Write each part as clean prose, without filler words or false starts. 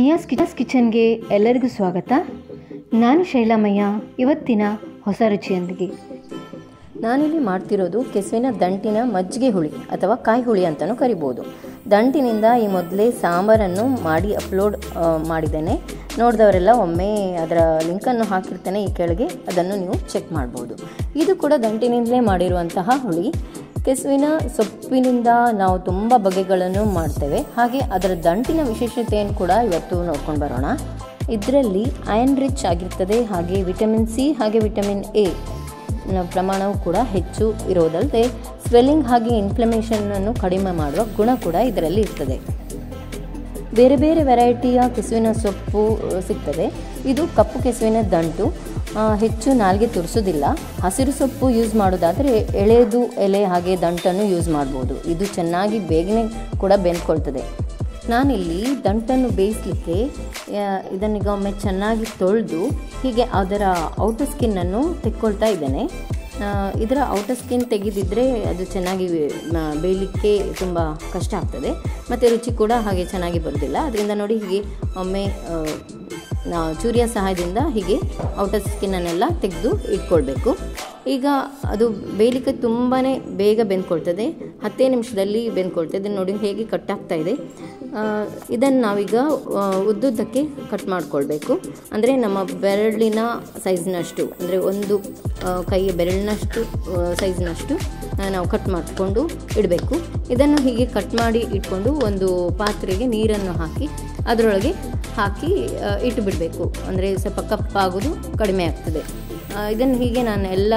ಮಿಯಾಸ್ ಕಿಚನ್ಗೆ ಎಲ್ಲರಿಗೂ ಸ್ವಾಗತ. ನಾನು ಶೈಲಾಮಯ್ಯ. ಇವತ್ತಿನ ಹೊಸ ರುಚಿಯೊಂದಿಗೆ ನಾನಿಲ್ಲಿ ಮಾಡ್ತಿರೋದು ಕೆಸುವಿನ ದಂಟಿನ ಮಜ್ಜಿಗೆ ಹುಳಿ ಅಥವಾ ಕಾಯಿ ಹುಳಿ ಅಂತಲೂ ಕರಿಬೋದು. ದಂಟಿನಿಂದ ಈ ಮೊದಲೇ ಸಾಂಬಾರನ್ನು ಮಾಡಿ ಅಪ್ಲೋಡ್ ಮಾಡಿದ್ದೇನೆ. ನೋಡಿದವರೆಲ್ಲ ಒಮ್ಮೆ ಅದರ ಲಿಂಕನ್ನು ಹಾಕಿರ್ತೇನೆ ಈ ಕೆಳಗೆ, ಅದನ್ನು ನೀವು ಚೆಕ್ ಮಾಡ್ಬೋದು. ಇದು ಕೂಡ ದಂಟಿನಿಂದಲೇ ಮಾಡಿರುವಂತಹ ಹುಳಿ. ಕೆಸುವಿನ ಸೊಪ್ಪಿನಿಂದ ನಾವು ತುಂಬ ಬಗೆಗಳನ್ನು ಮಾಡ್ತೇವೆ. ಹಾಗೆ ಅದರ ದಂಟಿನ ವಿಶೇಷತೆಯನ್ನು ಕೂಡ ಇವತ್ತು ನೋಡ್ಕೊಂಡು ಬರೋಣ. ಇದರಲ್ಲಿ ಐರನ್ ರಿಚ್ ಆಗಿರ್ತದೆ. ಹಾಗೆ ವಿಟಮಿನ್ ಸಿ ಹಾಗೆ ವಿಟಮಿನ್ ಎ ಪ್ರಮಾಣವು ಕೂಡ ಹೆಚ್ಚು ಇರೋದಲ್ಲದೆ ಸ್ವೆಲ್ಲಿಂಗ್ ಹಾಗೆ ಇನ್ಫ್ಲಮೇಷನನ್ನು ಕಡಿಮೆ ಮಾಡುವ ಗುಣ ಕೂಡ ಇದರಲ್ಲಿ ಇರ್ತದೆ. ಬೇರೆ ಬೇರೆ ವೆರೈಟಿಯ ಕೆಸುವಿನ ಸೊಪ್ಪು ಸಿಗ್ತದೆ. ಇದು ಕಪ್ಪು ಕೆಸುವಿನ ದಂಟು, ಹೆಚ್ಚು ನಾಲ್ಗೆ ತುರಿಸೋದಿಲ್ಲ. ಹಸಿರು ಸೊಪ್ಪು ಯೂಸ್ ಮಾಡೋದಾದರೆ ಎಳೆದು ಎಲೆ ಹಾಗೆ ದಂಟನ್ನು ಯೂಸ್ ಮಾಡ್ಬೋದು. ಇದು ಚೆನ್ನಾಗಿ ಬೇಗನೆ ಕೂಡ ಬೆಂದ್ಕೊಳ್ತದೆ. ನಾನಿಲ್ಲಿ ದಂಟನ್ನು ಬೇಯಿಸಲಿಕ್ಕೆ ಇದನ್ನೀಗ ಒಮ್ಮೆ ಚೆನ್ನಾಗಿ ತೊಳೆದು ಹೀಗೆ ಅದರ ಔಟರ್ ಸ್ಕಿನ್ನನ್ನು ತೆಕ್ಕೊಳ್ತಾ ಇದ್ದೇನೆ. ಇದರ ಔಟರ್ ಸ್ಕಿನ್ ತೆಗೆದಿದ್ದರೆ ಅದು ಚೆನ್ನಾಗಿ ಬೇಯಲಿಕ್ಕೆ ತುಂಬ ಕಷ್ಟ ಆಗ್ತದೆ ಮತ್ತು ರುಚಿ ಕೂಡ ಹಾಗೆ ಚೆನ್ನಾಗಿ ಬರೋದಿಲ್ಲ. ಅದರಿಂದ ನೋಡಿ ಹೀಗೆ ಒಮ್ಮೆ ಚೂರಿಯ ಸಹಾಯದಿಂದ ಹೀಗೆ ಔಟರ್ ಸ್ಕಿನ್ನನ್ನೆಲ್ಲ ತೆಗೆದು ಇಟ್ಕೊಳ್ಬೇಕು. ಈಗ ಅದು ಬೇಯಲಿಕ್ಕೆ ತುಂಬಾ ಬೇಗ ಬೆಂದ್ಕೊಳ್ತದೆ. 10 ನಿಮಿಷದಲ್ಲಿ ಬೆಂದ್ಕೊಳ್ತದೆ. ನೋಡಿ ಹೇಗೆ ಕಟ್ ಆಗ್ತಾ ಇದೆ. ಇದನ್ನು ನಾವೀಗ ಉದ್ದುದ್ದಕ್ಕೆ ಕಟ್ ಮಾಡಿಕೊಳ್ಬೇಕು. ಅಂದರೆ ನಮ್ಮ ಬೆರಳಿನ ಸೈಜ್ನಷ್ಟು, ಅಂದರೆ ಒಂದು ಕೈಯ ಬೆರಳಿನಷ್ಟು ಸೈಜ್ನಷ್ಟು ನಾವು ಕಟ್ ಮಾಡಿಕೊಂಡು ಇಡಬೇಕು. ಇದನ್ನು ಹೀಗೆ ಕಟ್ ಮಾಡಿ ಇಟ್ಕೊಂಡು ಒಂದು ಪಾತ್ರೆಗೆ ನೀರನ್ನು ಹಾಕಿ ಅದರೊಳಗೆ ಹಾಕಿ ಇಟ್ಟು ಬಿಡಬೇಕು. ಅಂದರೆ ಸ್ವಲ್ಪ ಕಪ್ಪಾಗೋದು ಕಡಿಮೆ ಆಗ್ತದೆ. ಇದನ್ನು ಹೀಗೆ ನಾನು ಎಲ್ಲ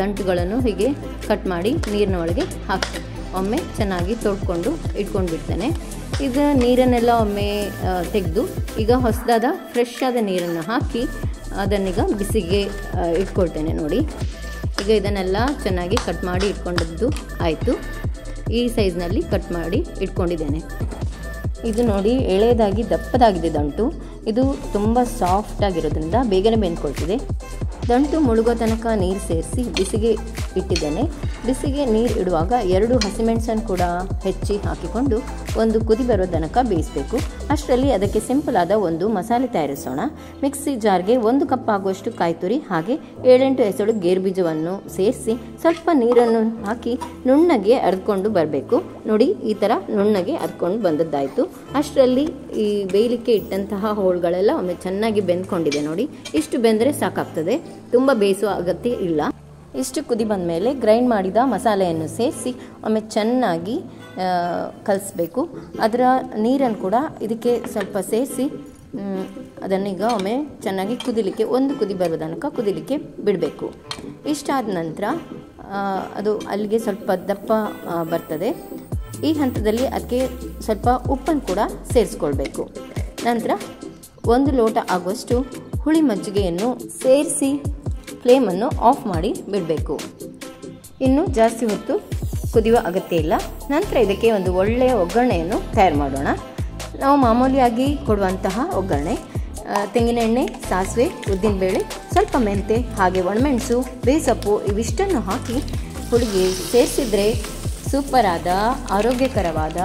ದಂಟುಗಳನ್ನು ಹೀಗೆ ಕಟ್ ಮಾಡಿ ನೀರಿನ ಒಳಗೆ ಹಾಕಿ ಒಮ್ಮೆ ಚೆನ್ನಾಗಿ ತೊಳ್ಕೊಂಡು ಇಟ್ಕೊಂಡು ಬಿಡ್ತೇನೆ. ಇದು ನೀರನ್ನೆಲ್ಲ ಒಮ್ಮೆ ತೆಗೆದು ಈಗ ಹೊಸದಾದ ಫ್ರೆಶ್ ಆದ ನೀರನ್ನು ಹಾಕಿ ಅದನ್ನೀಗ ಬಿಸಿಗೆ ಇಟ್ಕೊಳ್ತೇನೆ. ನೋಡಿ ಈಗ ಇದನ್ನೆಲ್ಲ ಚೆನ್ನಾಗಿ ಕಟ್ ಮಾಡಿ ಇಟ್ಕೊಂಡದ್ದು ಆಯಿತು. ಈ ಸೈಜ್ನಲ್ಲಿ ಕಟ್ ಮಾಡಿ ಇಟ್ಕೊಂಡಿದ್ದೇನೆ. ಇದು ನೋಡಿ ಎಳೆದಾಗಿ ದಪ್ಪದಾಗಿದೆ ದಂಟು. ಇದು ತುಂಬ ಸಾಫ್ಟ್ ಆಗಿರೋದ್ರಿಂದ ಬೇಗನೆ ಬೆಂದ್ಕೊಳ್ತಿದೆ. ದಂಟು ಮುಳುಗೋ ತನಕ ನೀರು ಸೇರಿಸಿ ಬಿಸಿಗೆ ಇಟ್ಟಿದ್ದೇನೆ. ಬಿಸಿಗೆ ನೀರು ಇಡುವಾಗ 2 ಹಸಿಮೆಣಸನ್ನು ಕೂಡ ಹೆಚ್ಚಿ ಹಾಕಿಕೊಂಡು ಒಂದು ಕುದಿ ಬರೋ ತನಕ ಬೇಯಿಸಬೇಕು. ಅಷ್ಟರಲ್ಲಿ ಅದಕ್ಕೆ ಸಿಂಪಲ್ ಆದ ಒಂದು ಮಸಾಲೆ ತಯಾರಿಸೋಣ. ಮಿಕ್ಸಿ ಜಾರ್ಗೆ 1 ಕಪ್ ಆಗುವಷ್ಟು ಕಾಯಿ ತುರಿ ಹಾಗೆ 7-8 ಎಸಳು ಗೇರು ಬೀಜವನ್ನು ಸೇರಿಸಿ ಸ್ವಲ್ಪ ನೀರನ್ನು ಹಾಕಿ ನುಣ್ಣಗೆ ಅರ್ದ್ಕೊಂಡು ಬರಬೇಕು. ನೋಡಿ ಈ ಥರ ನುಣ್ಣಗೆ ಅರ್ದ್ಕೊಂಡು ಬಂದದ್ದಾಯಿತು. ಅಷ್ಟರಲ್ಲಿ ಈ ಬೇಯಲಿಕ್ಕೆ ಇಟ್ಟಂತಹ ಹೋಳುಗಳೆಲ್ಲ ಒಮ್ಮೆ ಚೆನ್ನಾಗಿ ಬೆಂದ್ಕೊಂಡಿದೆ. ನೋಡಿ ಇಷ್ಟು ಬೆಂದರೆ ಸಾಕಾಗ್ತದೆ, ತುಂಬ ಬೇಯಿಸುವ ಅಗತ್ಯ ಇಲ್ಲ. ಇಷ್ಟು ಕುದಿ ಬಂದ ಮೇಲೆ ಗ್ರೈಂಡ್ ಮಾಡಿದ ಮಸಾಲೆಯನ್ನು ಸೇರಿಸಿ ಒಮ್ಮೆ ಚೆನ್ನಾಗಿ ಕಲಿಸ್ಬೇಕು. ಅದರ ನೀರನ್ನು ಕೂಡ ಇದಕ್ಕೆ ಸ್ವಲ್ಪ ಸೇರಿಸಿ ಅದನ್ನೀಗ ಒಮ್ಮೆ ಚೆನ್ನಾಗಿ ಕುದಿಲಿಕ್ಕೆ, ಒಂದು ಕುದಿ ಬರುವ ತನಕ ಕುದಿಲಿಕ್ಕೆ ಬಿಡಬೇಕು. ಇಷ್ಟಾದ ನಂತರ ಅದು ಅಲ್ಲಿಗೆ ಸ್ವಲ್ಪ ದಪ್ಪ ಬರ್ತದೆ. ಈ ಹಂತದಲ್ಲಿ ಅದಕ್ಕೆ ಸ್ವಲ್ಪ ಉಪ್ಪನ್ನು ಕೂಡ ಸೇರಿಸ್ಕೊಳ್ಬೇಕು. ನಂತರ 1 ಲೋಟ ಆಗುವಷ್ಟು ಹುಳಿ ಮಜ್ಜಿಗೆಯನ್ನು ಸೇರಿಸಿ ಫ್ಲೇಮನ್ನು ಆಫ್ ಮಾಡಿ ಬಿಡಬೇಕು. ಇನ್ನು ಜಾಸ್ತಿ ಹೊತ್ತು ಕುದಿಯುವ ಅಗತ್ಯ ಇಲ್ಲ. ನಂತರ ಇದಕ್ಕೆ ಒಂದು ಒಳ್ಳೆಯ ಒಗ್ಗರಣೆಯನ್ನು ತಯಾರು ಮಾಡೋಣ. ನಾವು ಮಾಮೂಲಿಯಾಗಿ ಕೊಡುವಂತಹ ಒಗ್ಗರಣೆ ತೆಂಗಿನೆಣ್ಣೆ, ಸಾಸಿವೆ, ಉದ್ದಿನಬೇಳೆ, ಸ್ವಲ್ಪ ಮೆಂತೆ ಹಾಗೆ ಒಣಮೆಣಸು, ಬೇಸೊಪ್ಪು ಇವಿಷ್ಟನ್ನು ಹಾಕಿ ಹುಳಿಗೆ ಸೇರಿಸಿದರೆ ಸೂಪರಾದ ಆರೋಗ್ಯಕರವಾದ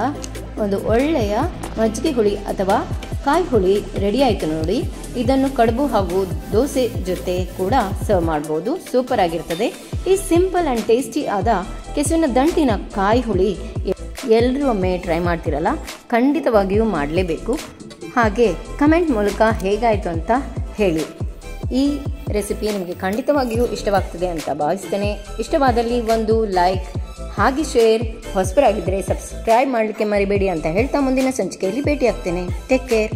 ಒಂದು ಒಳ್ಳೆಯ ಮಜ್ಜಿಗೆ ಹುಳಿ ಅಥವಾ ಕಾಯಿ ಹುಳಿ ರೆಡಿ ಆಯಿತು. ನೋಡಿ ಇದನ್ನು ಕಡುಬು ಹಾಗೂ ದೋಸೆ ಜೊತೆ ಕೂಡ ಸರ್ವ್ ಮಾಡ್ಬೋದು. ಸೂಪರ್ ಆಗಿರ್ತದೆ. ಈ ಸಿಂಪಲ್ ಆ್ಯಂಡ್ ಟೇಸ್ಟಿ ಆದ ಕೆಸುವಿನ ದಂಟಿನ ಕಾಯಿ ಹುಳಿ ಎಲ್ಲರೂ ಒಮ್ಮೆ ಟ್ರೈ ಮಾಡ್ತಿರಲ್ಲ, ಖಂಡಿತವಾಗಿಯೂ ಮಾಡಲೇಬೇಕು. ಹಾಗೆ ಕಮೆಂಟ್ ಮೂಲಕ ಹೇಗಾಯಿತು ಅಂತ ಹೇಳಿ. ಈ ರೆಸಿಪಿ ನಿಮಗೆ ಖಂಡಿತವಾಗಿಯೂ ಇಷ್ಟವಾಗ್ತದೆ ಅಂತ ಭಾವಿಸ್ತೇನೆ. ಇಷ್ಟವಾದಲ್ಲಿ ಒಂದು ಲೈಕ್ ಹಾಗೆ ಶೇರ್, ಹೊಸಬರಾಗಿದ್ದರೆ ಸಬ್ಸ್ಕ್ರೈಬ್ ಮಾಡಲಿಕ್ಕೆ ಮರಿಬೇಡಿ ಅಂತ ಹೇಳ್ತಾ ಮುಂದಿನ ಸಂಚಿಕೆಯಲ್ಲಿ ಭೇಟಿ ಆಗ್ತೇನೆ. Take care.